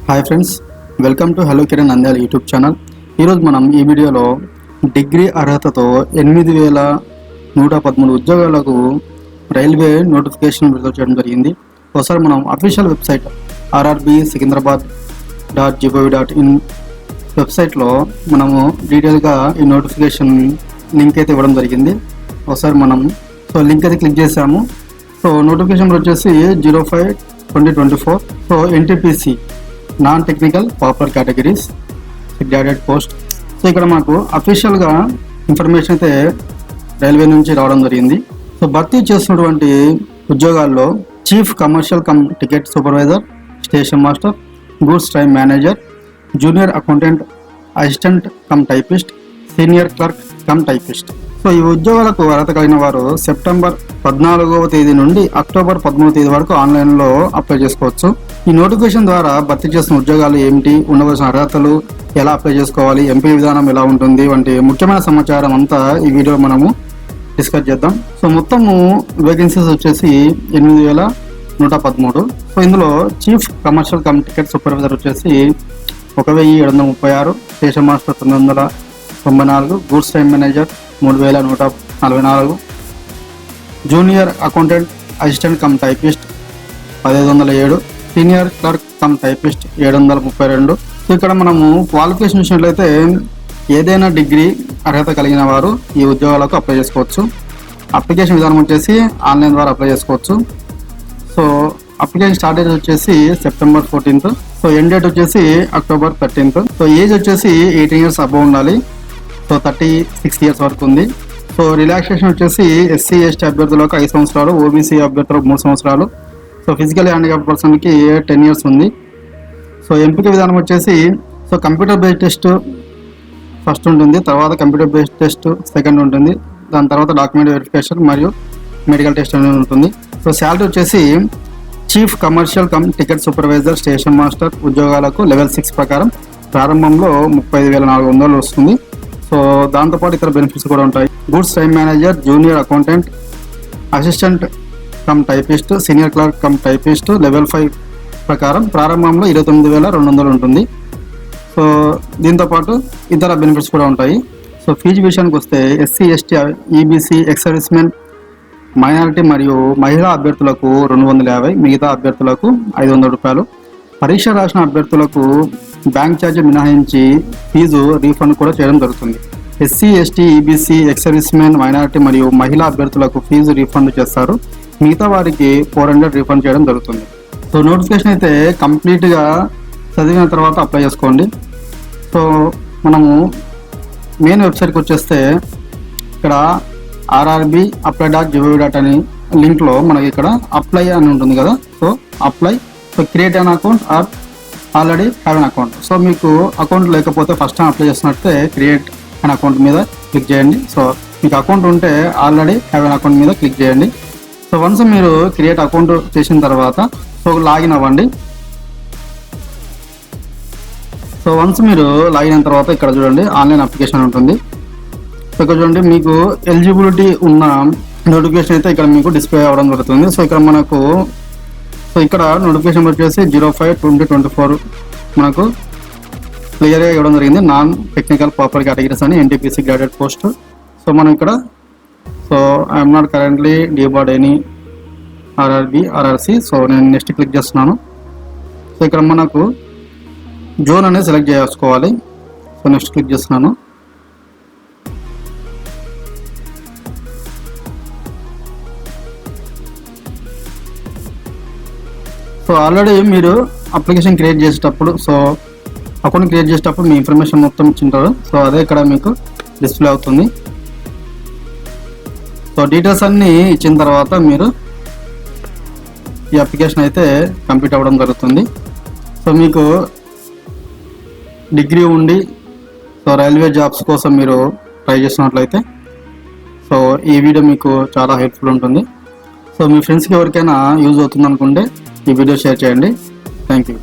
Hi friends, welcome to hello Kiran Nandyal YouTube channel. ఈరోజు మనం ఈ వీడియోలో డిగ్రీ అర్హతతో 8113 ఉద్యోగాలకు రైల్వే నోటిఫికేషన్ విడుదల చేయడం జరిగింది. ఒకసారి మనం అఫీషియల్ వెబ్సైట్ rrbsecunderabad.gov.in వెబ్సైట్లో మనము డీటెయిల్గా ఈ నోటిఫికేషన్ లింక్ అయితే ఇవ్వడం జరిగింది. ఒకసారి మనం లింక్ అయితే క్లిక్ చేసాము. నోటిఫికేషన్ వచ్చేసి 05/2024. NTPC non technical popular categories graduate post. ఇక్కడ మాకు అఫీషియల్గా ఇన్ఫర్మేషన్ అయితే రైల్వే నుంచి రావడం జరిగింది. భర్తీ చేస్తున్నటువంటి ఉద్యోగాల్లో chief commercial come ticket supervisor, station master, goods train manager, junior accountant, assistant cum typist, senior clerk cum typist. ఈ ఉద్యోగాలకు అర్హత కలిగిన వారు సెప్టెంబర్ 14వ తేదీ నుండి అక్టోబర్ 13వ తేదీ వరకు ఆన్లైన్లో అప్లై చేసుకోవచ్చు. ఈ నోటిఫికేషన్ ద్వారా భర్తీ చేసిన ఉద్యోగాలు ఏమిటి, ఉండవలసిన అర్హతలు, ఎలా అప్లై చేసుకోవాలి, ఎంపిక విధానం ఎలా ఉంటుంది వంటి ముఖ్యమైన సమాచారం అంతా ఈ వీడియోలో మనము డిస్కస్ చేద్దాం. మొత్తము వేకెన్సీస్ వచ్చేసి 8113. ఇందులో chief commercial come ticket supervisor వచ్చేసి 1736, station master 994, goods train manager 3144, junior accountant, assistant cum typist 1507, senior clerk cum typist 732. ఇక్కడ మనము క్వాలిఫికేషన్ చూసినట్లయితే ఏదైనా డిగ్రీ అర్హత కలిగిన వారు ఈ ఉద్యోగాలకు అప్లై చేసుకోవచ్చు. అప్లికేషన్ విధానం వచ్చేసి ఆన్లైన్ ద్వారా అప్లై చేసుకోవచ్చు. అప్లికేషన్ స్టార్ట్ డేట్ వచ్చేసి సెప్టెంబర్ 14th. ఎండ్ డేట్ వచ్చేసి అక్టోబర్ 13th. ఏజ్ వచ్చేసి 18 years అబౌవ్ ఉండాలి. 36 years వరకు ఉంది. రిలాక్సేషన్ వచ్చేసి ఎస్సీ ఎస్టీ అభ్యర్థులకు 5 సంవత్సరాలు, ఓబీసీ అభ్యర్థులకు 3 సంవత్సరాలు, ఫిజికల్ హ్యాండిక్యాప్ పర్సన్కి 10 years ఉంది. ఎంపిక విధానం వచ్చేసి కంప్యూటర్ బేస్డ్ టెస్ట్ ఫస్ట్ ఉంటుంది, తర్వాత కంప్యూటర్ బేస్డ్ టెస్ట్ సెకండ్ ఉంటుంది, దాని తర్వాత డాక్యుమెంట్ వెరిఫికేషన్ మరియు మెడికల్ టెస్ట్ అనేది ఉంటుంది. శాలరీ వచ్చేసి chief commercial come ticket supervisor, station master ఉద్యోగాలకు లెవెల్ 6 ప్రకారం ప్రారంభంలో 35,400 వస్తుంది. దాంతోపాటు ఇతర బెనిఫిట్స్ కూడా ఉంటాయి. Goods train manager, junior accountant, assistant cum typist, senior clerk cum typist level 5 ప్రకారం ప్రారంభంలో 29,200 ఉంటుంది. దీంతోపాటు ఇతర బెనిఫిట్స్ కూడా ఉంటాయి. ఫీజు విషయానికి వస్తే SC ST EBC ex servicemen, minority మరియు మహిళా అభ్యర్థులకు 250, మిగతా అభ్యర్థులకు 500 రూపాయలు. పరీక్ష రాసిన అభ్యర్థులకు బ్యాంక్ ఛార్జీ మినహాయించి ఫీజు రీఫండ్ కూడా చేయడం జరుగుతుంది. SC ST EBC ex servicemen, minority మరియు మహిళా అభ్యర్థులకు ఫీజు రీఫండ్ చేస్తారు. మిగతా వారికి 400 రీఫండ్ చేయడం జరుగుతుంది. నోటిఫికేషన్ అయితే కంప్లీట్గా చదివిన తర్వాత అప్లై చేసుకోండి. మనము మెయిన్ వెబ్సైట్కి వచ్చేస్తే ఇక్కడ rrbsecunderabad.gov.in లింక్లో మనకి ఇక్కడ అప్లై అని ఉంటుంది కదా. Apply, create an account or already have an account. మీకు అకౌంట్ లేకపోతే ఫస్ట్ టైం అప్లై చేస్తున్నట్టే క్రియేట్ అన్ అకౌంట్ మీద క్లిక్ చేయండి. మీకు అకౌంట్ ఉంటే ఆల్రెడీ హ్యావ్ అన్ అకౌంట్ మీద క్లిక్ చేయండి. వన్స్ మీరు క్రియేట్ అకౌంట్ చేసిన తర్వాత లాగిన్ అవ్వండి. వన్స్ మీరు లాగిన్ అయిన తర్వాత ఇక్కడ చూడండి ఆన్లైన్ అప్లికేషన్ ఉంటుంది. ఇక్కడ చూడండి మీకు ఎలిజిబిలిటీ ఉన్న నోటిఫికేషన్ అయితే ఇక్కడ మీకు డిస్ప్లే అవ్వడం జరుగుతుంది. ఇక్కడ మనకు ఇక్కడ నోటిఫికేషన్ వచ్చేసి 05/2024 మనకు క్లియర్గా ఇవ్వడం జరిగింది. నాన్ టెక్నికల్ పాపులర్ కేటగిరీస్ అని ఎన్టీపీసీ గ్రాడ్యుయేట్ పోస్ట్. మనం ఇక్కడ I'm not currently debarred any RRB RRC. నేను నెక్స్ట్ క్లిక్ చేస్తున్నాను. ఇక్కడ మనకు జోన్ అనేది సెలెక్ట్ చేసుకోవాలి. నెక్స్ట్ క్లిక్ చేస్తున్నాను. ఆల్రెడీ మీరు అప్లికేషన్ క్రియేట్ చేసేటప్పుడు అకౌంట్ క్రియేట్ చేసేటప్పుడు మీ ఇన్ఫర్మేషన్ మొత్తం ఇచ్చింటారు. అదే ఇక్కడ మీకు డిస్ప్లే అవుతుంది. డీటెయిల్స్ అన్నీ ఇచ్చిన తర్వాత మీరు ఈ అప్లికేషన్ అయితే కంప్లీట్ అవ్వడం జరుగుతుంది. మీకు డిగ్రీ ఉండి రైల్వే జాబ్స్ కోసం మీరు ట్రై చేసినట్లయితే ఈ వీడియో మీకు చాలా హెల్ప్ఫుల్ ఉంటుంది. మీ ఫ్రెండ్స్కి ఎవరికైనా యూజ్ అవుతుంది అనుకుంటే ఈ వీడియో షేర్ చేయండి. Thank you.